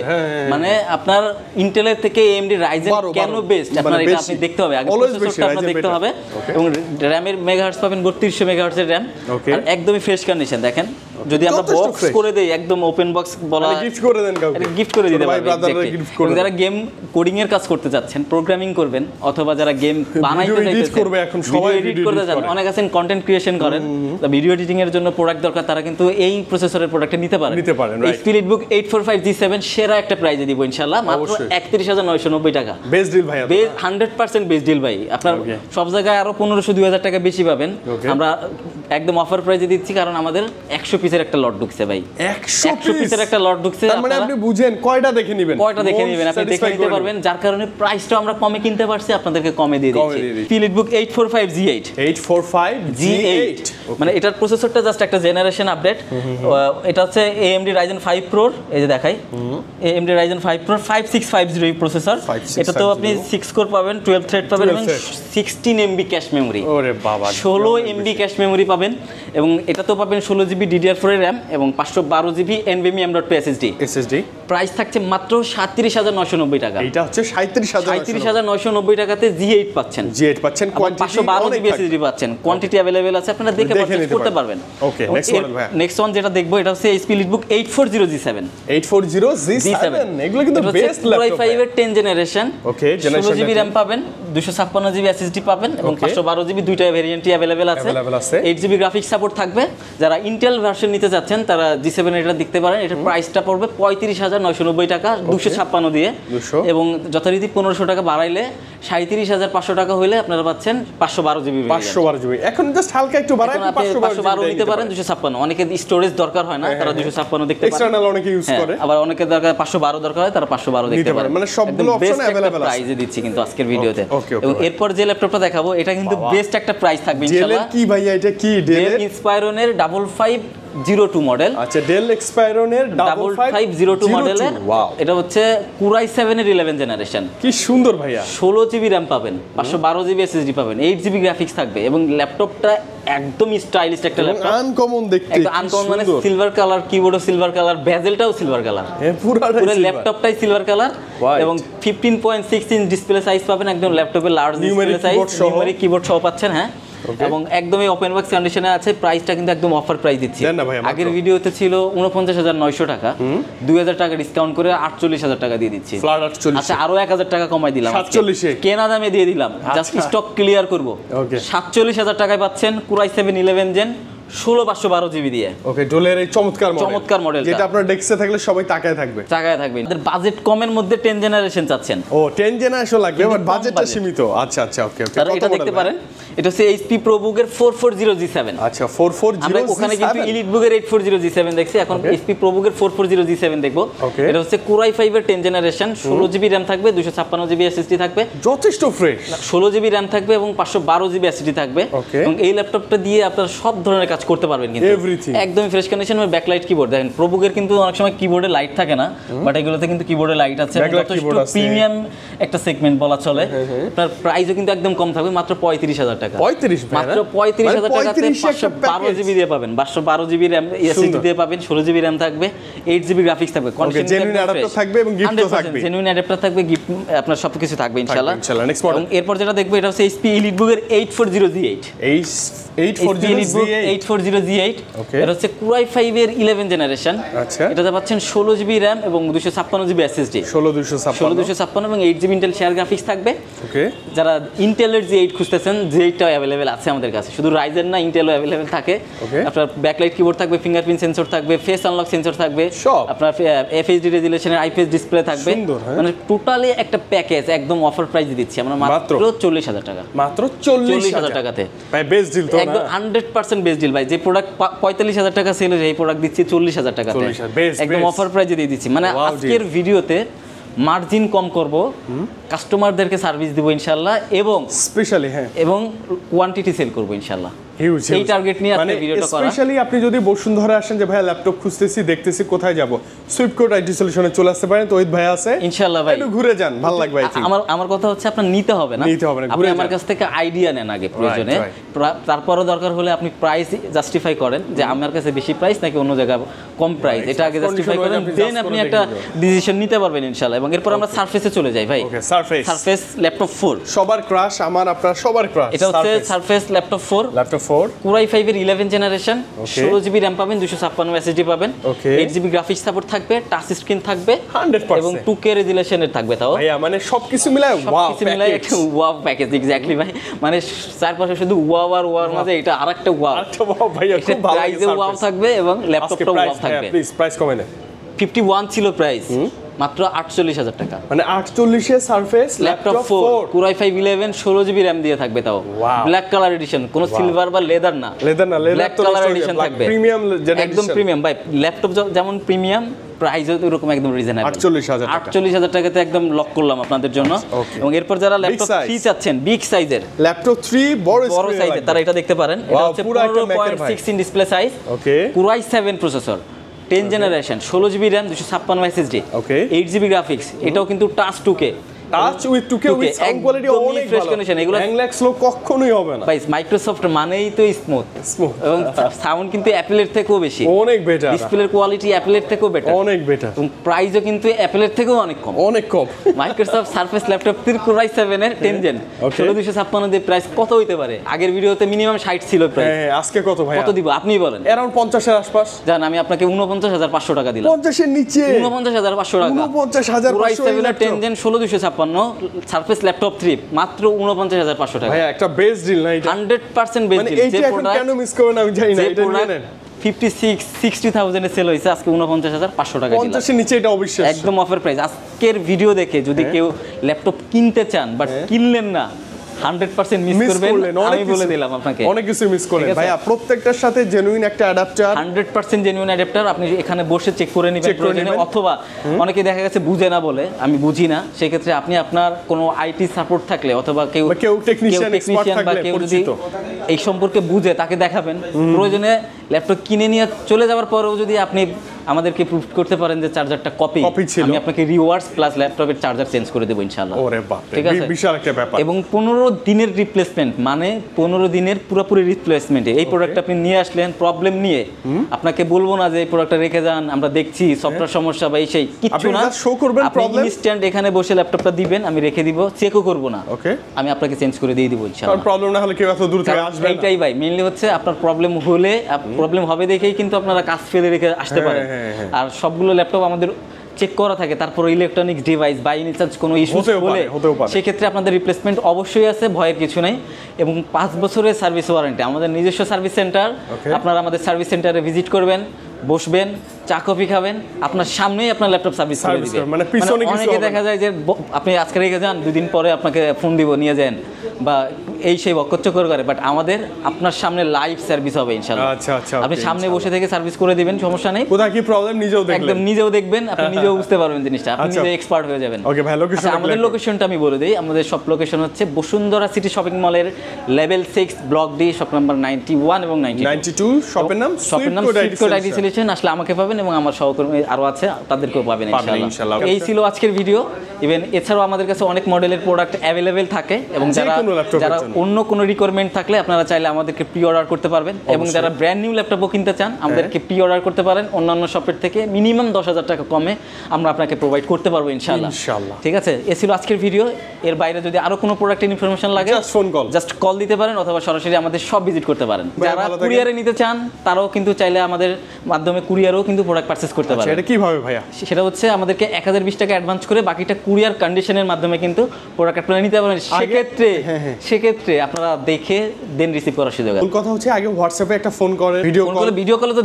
মানে আপনার ইন্টেলের থেকে AMD Ryzen কেন বেস্ট, আপনার এটা আপনি দেখতে হবে, আগে প্রসেসরটা আপনার দেখতে হবে। এবং র‍্যামের মেগাহার্টজ পাবেন 3200 মেগাহার্টজের র‍্যাম, আর একদমই ফ্রেশ কন্ডিশন। দেখেন যদি আমরা বক্স করে দেই, একদম ওপেন বক্স বলা,
গিফট করে দেন কাউকে,
গিফট করে দিতে পারবেন। যারা গেম কোডিং এর কাজ করতে যাচ্ছেন, প্রোগ্রামিং করবেন, অথবা যারা গেম বানাইতে চাইতেছেন, এখন সবাই এডিট করতে চান, অনেক আছেন কন্টেন্ট ক্রিয়েশন করেন, ভিডিও এডিটিং এর জন্য প্রোডাক্ট দরকার, তারা কিন্তু এই প্রসেসরের প্রোডাক্টটা নিতে পারেন। HP EliteBook 845G7 সেরা একটা প্রাইজে দিব ইনশাআল্লাহ, মাত্র 31990 টাকা।
বেস্ট ডিল ভাই,
100% বেস্ট ডিল ভাই। আপনার সব জায়গায় আরো 1500-2000 টাকা বেশি পাবেন, আমরা একদম অফার প্রাইসে দিচ্ছি, কারণ আমাদের 100 পিসের একটা লট ঢুকছে ভাই।
100
পিসের একটা লট ঢুকছে,
তার মানে আপনি বুঝেন কয়টা দেখে নেবেন,
আপনি দেখে নিতে পারবেন, যার কারণে প্রাইসটা আমরা কমে কিনতে পারছি, আপনাদেরকে কমে দিয়ে দিচ্ছি। স্পিলিটবুক 845G8
845G8
মানে এটার প্রসেসরটা জাস্ট একটা জেনারেশন আপডেট। এটা হচ্ছে AMD Ryzen 5 Pro, এই যে দেখাই AMD Ryzen 5 Pro 5650 প্রসেসর। এটা তো আপনি 6 কোর পাবেন, 12 থ্রেড পাবেন এবং 16 MB ক্যাশ মেমরি।
ওরে বাবা,
16 MB ক্যাশ মেমরি পাবেন এবং এটা তো পাবেন 16 GB DDR4 এর RAM এবং 512 GB NVMe M.2 SSD। Price থাকছে মাত্র 37,990 টাকা।
এটা হচ্ছে
37,990 টাকাতে G8 পাচ্ছেন।
G8 পাচ্ছেন, কোয়ান্টিটি
512 GB SSD পাচ্ছেন, কোয়ান্টিটি अवेलेबल আছে, আপনারা দেখে পারচেজ করতে পারবেন।
ওকে, নেক্সট মডেল ভাই।
নেক্সট ওয়ান যেটা দেখবো এটা হচ্ছে স্পিলিটবুক 840G7
এগুলো কিন্তু বেস্ট ল্যাপটপ।
i5 এর 10 জেনারেশন।
ওকে, জেনারেশন
16 GB RAM পাবেন, 256 GB SSD পাবেন এবং 512 GB দুইটা ভেরিয়েন্টই अवेलेबल আছে। 8 GB গ্রাফিক্স সাপোর্ট থাকবে। যারা ইন্টেল ভার্সন নিতে যাচ্ছেন তারা G7 এটা দেখতে পারেন। এটার প্রাইসটা পড়বে 35,990 টাকা 256 দিয়ে, এবং যথারীতি 1500 টাকা বাড়াইলে 37,500 টাকা হইলে আপনারা পাচ্ছেন 512 GB।
এখন জাস্ট হালকা একটু বাড়াই
512 নিতে পারেন 256। অনেকে স্টোরেজ দরকার হয় না, তারা 256 দেখতে পারেন।
এক্সটারনাল অনেকে ইউজ করে,
আবার অনেকে দরকার 512 দরকার হয়, তারা 512 দেখতে পারেন।
মানে সবগুলো অপশন अवेलेबल আছে,
প্রাইসে দিচ্ছি কিন্তু আজকের ভিডিওতে। এবং এরপর যে ল্যাপটপটা দেখাবো এটা কিন্তু বেস্ট একটা প্রাইস থাকবে ইনশাআল্লাহ।
কি ভাইয়া এটা কি?
ডেল ইন্সপায়রনের 5502 মডেল।
আচ্ছা, ডেল ইন্সপায়রনের
5502 মডেলে এটা হচ্ছে Core i7 এর 11 জেনারেশন।
কি সুন্দর ভাইয়া। 16
GB RAM পাবেন, 512 GB SSD পাবেন, 8 GB গ্রাফিক্স থাকবে এবং ল্যাপটপটা একদম স্টাইলিশ একটা ল্যাপটপ,
আনকমন দেখতে,
একদম আনকমন, মানে সিলভার কালার, কিবোর্ডও সিলভার কালার, বেজেলটাও সিলভার কালার, পুরো ল্যাপটপটাই সিলভার কালার এবং 15.6 ইঞ্চ ডিসপ্লে সাইজ পাবেন, একদম ল্যাপটপের large display size, numeric keyboard সহ পাচ্ছেন। হ্যাঁ, এবং একদমই ওপেন বক্স কন্ডিশনে আছে। প্রাইসটা কিন্তু একদম অফার প্রাইস দিচ্ছি। আগের ভিডিওতে ছিল 49,900 টাকা, 2,000 টাকা ডিসকাউন্ট করে 48,000 টাকা দিয়ে দিচ্ছি। আচ্ছা, আরো 1,000 টাকা কমাই দিলাম,
47
কেনা দামে দিয়ে দিলাম, জাস্ট স্টক ক্লিয়ার করব। 47,000 টাকায় পাচ্ছেন Core i7 11 জেন 16/512 GB দিয়ে।
ওকে, ডোলের এই চমৎকার মডেল যেটা আপনার ডেস্কে থাকলে সবাই তাকায় থাকবে। আমাদের
বাজেট কমের মধ্যে 10 জেনারেশন চাচ্ছেন।
ও, 10 জেনারেশন লাগবে, বাট বাজেটটা সীমিত। আচ্ছা, ওকে,
তাহলে এটা দেখতে পারেন। এটা হচ্ছে HP ProBook এর 440G7।
আচ্ছা, 440G7।
আমরা ওখানে কিন্তু EliteBook এর 840G7 দেখছি, এখন HP ProBook এর 440G7 দেখবো। এটা হচ্ছে Core i5 এর 10 জেনারেশন, 16 GB RAM থাকবে, 256 GB SSD থাকবে,
যথেষ্ট ফ্রেশ।
16 GB RAM থাকবে এবং 512 GB SSD থাকবে। এবং এই ল্যাপটপটা দিয়ে আপনারা সব ধরনের কাজ করতে পারবেন কিন্তু একদম ফ্রেশ কন্ডিশন। এবং ব্যাকলাইট কিবোর্ড দেখেন, ProBook এর কিন্তু অনেক সময় কিবোর্ডে লাইট থাকে না, বাট এগুলোতে কিন্তু কিবোর্ডে লাইট আছে, যথেষ্ট প্রিমিয়াম একটা সেগমেন্ট বলা চলে। আপনার প্রাইসও কিন্তু একদম কম থাকবে, মাত্র 35,000 টাকা। মাত্র 35,000 টাকাতে 512 GB দিয়ে পাবেন, 512 GB RAM SSD দিয়ে পাবেন, 16 GB RAM থাকবে, 8 GB গ্রাফিক্স থাকবে,
জেনুইন অ্যাডাপ্টার থাকবে এবং গিফটও থাকবে,
জেনুইন অ্যাডাপ্টার থাকবে, গিফট আপনার সবকিছু থাকবে ইনশাআল্লাহ। নেক্সট মডেল, এরপর যেটা দেখবো এটা হচ্ছে HP EliteBook এর 840G8। 840G8 এটা হচ্ছে Core i5 এর 11 জেনারেশন।
আচ্ছা,
এটাতে পাচ্ছেন 16 GB RAM এবং 256 GB SSD, 16 এবং 8 GB ইন্টেল শেয়ার গ্রাফিক্স থাকবে। ওকে, যারা ইন্টেলের G8 খুঁজতেছেন, G8টা अवेलेबल আছে আমাদের কাছে, শুধু রাইজেন না, ইন্টেলও अवेलेबल থাকে। আপনার ব্যাকলাইট কিবোর্ড থাকবে, ফিঙ্গারপ্রিন্ট সেন্সর থাকবে, ফেস আনলক সেন্সর থাকবে, আপনার FHD রেজুলেশনের IPS ডিসপ্লে থাকবে, মানে টোটালি একটা প্যাকেজ একদম অফার প্রাইসে দিচ্ছি আমরা মাত্র 40,000 টাকা।
মাত্র 40,000
টাকাতে
ভাই, বেস্ট ডিল তো না?
একদম 100% বেস্ট ডিল ভাই। যে প্রোডাক্ট 45,000 টাকা সেল হয়, এই প্রোডাক্ট দিচ্ছি 40,000 টাকাতে, একদম অফার প্রাইসে দিয়ে দিচ্ছি। মানে আজকের ভিডিওতে মার্জিন কম করব, কাস্টমারদেরকে সার্ভিস দিব ইনশাআল্লাহ, এবং
স্পেশালি এবং
কোয়ান্টিটি সেল করব ইনশাআল্লাহ। এই টার্গেট নিয়ে আজকে ভিডিওটা করা।
স্পেশালি আপনি যদি বসুন্ধরা আসেন যে ভাই ল্যাপটপ খুঁজতেছি, দেখতেছি কোথায় যাব, সুইপকোড আইটি সলিউশনে চলে আসতে পারেন। তো ওহিদ ভাই আছে ইনশাআল্লাহ, ভাই একটু ঘুরে যান, ভালো লাগবে।
আমার কথা হচ্ছে আপনার নিতে হবে না, আপনি আমার কাছ থেকে আইডিয়া নেন আগে প্রয়োজনে, তারপরে দরকার হলে আপনি প্রাইস জাস্টিফাই করেন যে আমার কাছে বেশি প্রাইস নাকি অন্য জায়গায় কম প্রাইস, এটা আগে জাস্টিফাই করেন, দেন আপনি একটা ডিসিশন নিতে পারবেন ইনশাআল্লাহ। এবং এরপর আমরা সারফেসে চলে যাই ভাই। সারফেস ল্যাপটপ 4
সবার ক্রাশ, আমার আপনার সবার ক্রাশ।
এটা হচ্ছে সারফেস ল্যাপটপ 4 Core i5 এর 11 জেনারেশন, 16 GB RAM পাবেন, 256 SSD পাবেন, 8 GB গ্রাফিক্স সাপোর্ট থাকবে, টাচ স্ক্রিন থাকবে
100%
এবং 2K রেজুলেশনের থাকবে। তাও
ভাই মানে সবকিছু মিলায়
ওয়াও প্যাকেজ, এক্স্যাক্টলি ভাই। মানে চারপাশে শুধু ওয়াও আর ওয়ার মাঝে এটা আরেকটা ওয়াও ভাই, খুব ভালো প্রাইসে ওয়াও থাকবে এবং ল্যাপটপটা ওয়াও থাকবে।
প্লিজ প্রাইস কমাই না।
51 ছিল প্রাইস, মাত্র 48,000 টাকা।
মানে 48 এর surface
laptop 4 Core i5 11 16GB RAM দিয়ে থাকবে, তাও ব্ল্যাক কালার এডিশন, কোনো সিলভার বা লেদার না, ব্ল্যাক কালার এডিশন থাকবে,
প্রিমিয়াম
একদম প্রিমিয়াম ভাই। ল্যাপটপ যেমন প্রিমিয়াম, প্রাইস এরকম একদম রিজনেবল। 48,000 টাকাতে একদম লক করলাম আপনাদের জন্য। এবং এরপর যারা ল্যাপটপ 3 চাচ্ছেন বিগ সাইজের,
ল্যাপটপ 3 বড়
সাইজের, তারা এটা দেখতে পারেন। এটা হচ্ছে 15.6 inch display size, Core i7 processor, 10 generation, 16GB RAM, 256 SSD, 8GB graphics. এটাও কিন্তু touch 2K,
touch with 2K with sound quality অনেক
ফ্রেশ কন্ডিশন। এগুলো
হ্যাংল্যাক্স লো কখনোই হবে না
ভাই। মাইক্রোসফট মানেই তো স্মুথ, এবং সাউন্ড কিন্তু অ্যাপলের থেকেও বেশি,
অনেক বেটার।
ডিসপ্লের কোয়ালিটি অ্যাপলের থেকেও বেটার,
অনেক বেটার।
এবং প্রাইসও কিন্তু অ্যাপলের থেকেও অনেক কম,
অনেক কম।
Microsoft Surface laptop 3 Core i7 এর 10 জেন 16256 দিয়ে প্রাইস কত হইতে পারে? আগের ভিডিওতে মিনিমাম 60 ছিল প্রাইস।
হ্যাঁ, আজকে কত ভাই?
কত দিব আপনি বলেন?
अराउंड 50 এর আশপাশ।
জান, আমি আপনাকে 49,500 টাকা দিলাম।
50 এর নিচে
49,500 টাকা।
49,500
Core i7 এর 10 জেন 16256 সারফেস ল্যাপটপ 3 মাত্র 49,500 টাকা।
ভাই একটা বেস্ট ডিল না এটা?
100% বেস্ট ডিল।
যে প্রোডাক্ট কেন মিস করবেন আমি জানি না। এটা নিয়ে নেন।
56-60,000 এ সেল হইছে, আজকে 49,500 টাকা দিলাম।
50 এর নিচে এটা অবশ্যই
একদম অফার প্রাইস। আজকের ভিডিও দেখে যদি কেউ ল্যাপটপ কিনতে চান বাট কিনলেন না, 100% মিস করবেন। আমি বলে দিলাম আপনাকে,
অনেক কিছু মিস করলেন ভাইয়া। প্রত্যেকটার সাথে জেনুইন একটা অ্যাডাপ্টার,
100% জেনুইন অ্যাডাপ্টার। আপনি এখানে বসে চেক করে নেবেন প্রয়োজনে, অথবা অনেকে দেখা গেছে বুঝে না বলে আমি বুঝি না, সেই ক্ষেত্রে আপনি আপনার কোনো আইটি সাপোর্ট থাকলে অথবা কেউ টেকনিশিয়ান বা কেউ যদি এই সম্পর্কে বুঝে তাকে দেখাবেন। প্রয়োজনে ল্যাপটপ কিনে নিয়ে চলে যাওয়ার পরেও যদি আপনি আমাদেরকে প্রুফ করতে পারেন যে চার্জারটা কপি ছিল, আমি আপনাকে রিওয়ার্ডস প্লাস ল্যাপটপের চার্জার চেঞ্জ করে দেব ইনশাআল্লাহ।
ওরে বাপ রে,
ঠিক আছে,
বিশাল একটা ব্যাপার।
এবং 15 দিনের রিপ্লেসমেন্ট, মানে 15 দিনের পুরোপুরি রিপ্লেসমেন্টে এই প্রোডাক্ট আপনি নিয়ে আসলেন প্রবলেম নিয়ে, আপনাকে বলবো না যে এই প্রোডাক্টটা রেখে যান, আমরা দেখছি সফটওয়্যার সমস্যা বা এই সেই কিচ্ছু না।
শো করবেন প্রবলেম,
ইনস্ট্যান্ট এখানে বসে ল্যাপটপটা দিবেন, আমি রেখে দিব, চেকও করব না, আমি আপনাকে চেঞ্জ করে দিয়ে দিব ইনশাআল্লাহ।
কারণ প্রবলেম না হলে কেউ এত দূর থেকে আসবে না।
এইটাই ভাই মেইনলি হচ্ছে, আপনার প্রবলেম হলে, প্রবলেম হবে দেখেই কিন্তু আপনারা কাজ ফেলে রেখে আসতে পারেন। আর সবগুলো ল্যাপটপ আমাদের চেক করা থাকে, তারপর ইলেকট্রনিক্স ডিভাইস বা এনি চার্জ কোনো ইস্যু হলে সেক্ষেত্রে আপনাদের রিপ্লেসমেন্ট অবশ্যই আছে, ভয়ের কিছু নাই। এবং 5 বছরের সার্ভিস ওয়ারেন্টি, আমাদের নিজস্ব সার্ভিস সেন্টার। আপনারা আমাদের সার্ভিস সেন্টারে ভিজিট করবেন, বসবেন, চা কফি খাবেন, আপনার সামনেই আপনার ল্যাপটপ সার্ভিস করে দিবে।
মানে পিছনে কিছু
অনেকে দেখা যায় যে আপনি আজকে রেখে যান, 2 দিন পরে আপনাকে ফোন দিব নিয়ে যান, বা এই সেই বকচকর করে, বাট আমাদের আপনার সামনে লাইভ সার্ভিস হবে ইনশাআল্লাহ।
আচ্ছা আচ্ছা,
আপনি সামনে বসে থেকে সার্ভিস করে দিবেন, সমস্যা নেই।
কোথায় কি প্রবলেম নিজেও দেখবেন,
একদম নিজেও দেখবেন, আপনি নিজেও বুঝতে পারবেন জিনিসটা, আপনি নিজে এক্সপার্ট হয়ে যাবেন।
ওকে ভাই, লোকেশন
আমাদের লোকেশনটা আমি বলে দেই। আমাদের সব লোকেশন হচ্ছে বসুন্ধরা সিটি শপিং মলের level 6 block D, shop number 91 এবং 92। শপের নাম সুইফট আইটি সলিউশন। আসলে আমাকে পাবেন এবং আমার সহকর্মী আরো আছে, তাদেরকেও পাবেন ইনশাআল্লাহ। এই ছিল আজকের ভিডিও। ইভেন এছাড়াও আমাদের কাছে অনেক মডেলের প্রোডাক্ট অ্যাভেলেবেল থাকে, এবং যারা অন্য কোনো রিকোয়ারমেন্ট থাকলে আপনারা চাইলে আমাদেরকে প্রি অর্ডার করতে পারবেন। এবং যারা ব্র্যান্ড নিউ ল্যাপটপও কিনতে চান, আমাদেরকে প্রি অর্ডার করতে পারেন। অন্যান্য শপের থেকে মিনিমাম 10,000 টাকা কমে আমরা আপনাকে প্রোভাইড করতে পারবো ইনশাআল্লাহ। ঠিক আছে, এ ছিল আজকের ভিডিও। এর বাইরে যদি আরো কোনো প্রোডাক্টের ইনফরমেশন লাগে জাস্ট কল দিতে পারেন, অথবা সরাসরি আমাদের সব ভিজিট করতে পারেন। যারা কুরিয়ারে নিতে চান তারাও কিন্তু চাইলে আমাদের মাধ্যমে কুরিয়ারও কিন্তু প্রোডাক্ট পারচেজ করতে পারেন।
এটা কিভাবে ভাইয়া?
সেটা হচ্ছে আমাদেরকে 1020 টাকা অ্যাডভান্স করে বাকিটা কুরিয়ার কন্ডিশনের মাধ্যমে কিন্তু প্রোডাক্ট আপনারা নিতে পারেন। সেক্ষেত্রে আপনারা দেখে দেন রিসিভ করার সুযোগ আছে।
কথা হচ্ছে আগে হোয়াটসঅ্যাপে একটা ফোন করে, ভিডিও কলে তো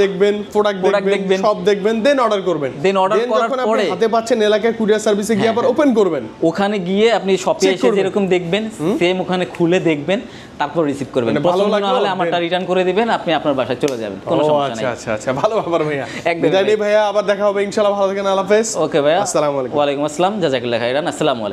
দেখবেন, প্রোডাক্ট দেখবেন, সব দেখবেন, দেন অর্ডার করবেন। দেন অর্ডার করার পরে হাতে পাচ্ছেন এলাকায় কুরিয়ার সার্ভিসে গিয়ে আবার ওপেন করবেন।
ওখানে গিয়ে আপনি শপে এসে যেরকম দেখবেন সেম ওখানে খুলে দেখবেন, তারপর রিসিভ করবেন। পছন্দ না হলে আমারটা রিটার্ন করে দিবেন, আপনি আপনার বাসায় চলে যাবেন, কোনো সমস্যা নেই।
আচ্ছা, ভালো ব্যাপার ভাইয়া। বিদায় নেই ভাইয়া, আবার দেখা হবে ইনশাআল্লাহ। ভালো থাকেন, আল্লাহ হাফেজ।
ওকে ভাইয়া,
আসসালামু আলাইকুম।
ওয়া আলাইকুম আসসালাম, জাযাকাল্লাহ খাইরান, আসসালামু আলাইকুম।